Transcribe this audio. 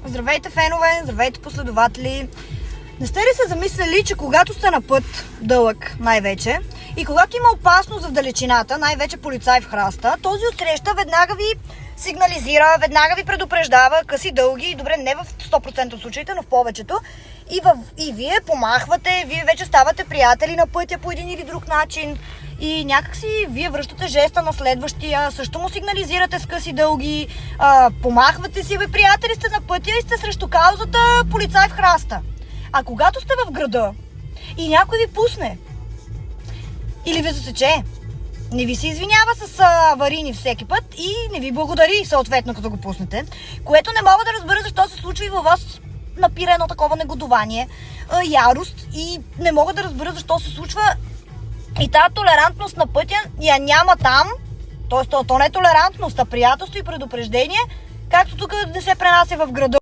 Здравейте, фенове, здравейте, последователи! Не сте ли се замислили, че когато сте на път, дълъг най-вече, и когато има опасност в далечината, най-вече полицай в храста, този отсреща веднага ви сигнализира, веднага ви предупреждава, къси, дълги, добре, не в 100% от случаите, но в повечето, и вие помахвате, вие вече ставате приятели на пътя по един или друг начин и някакси вие връщате жеста на следващия, също му сигнализирате с къси, дълги, помахвате си, приятели сте на пътя и сте срещу каузата полицай в храста. А когато сте в града и някой ви пусне или ви засече, не ви се извинява с аварийни всеки път и не ви благодари съответно като го пуснете, което не мога да разбера защо се случва и във вас напира едно такова негодование, ярост и не мога да разбера защо се случва и тази толерантност на пътя я няма там, т.е. то не е толерантност, а приятелство и предупреждение, както тук не се пренася в града.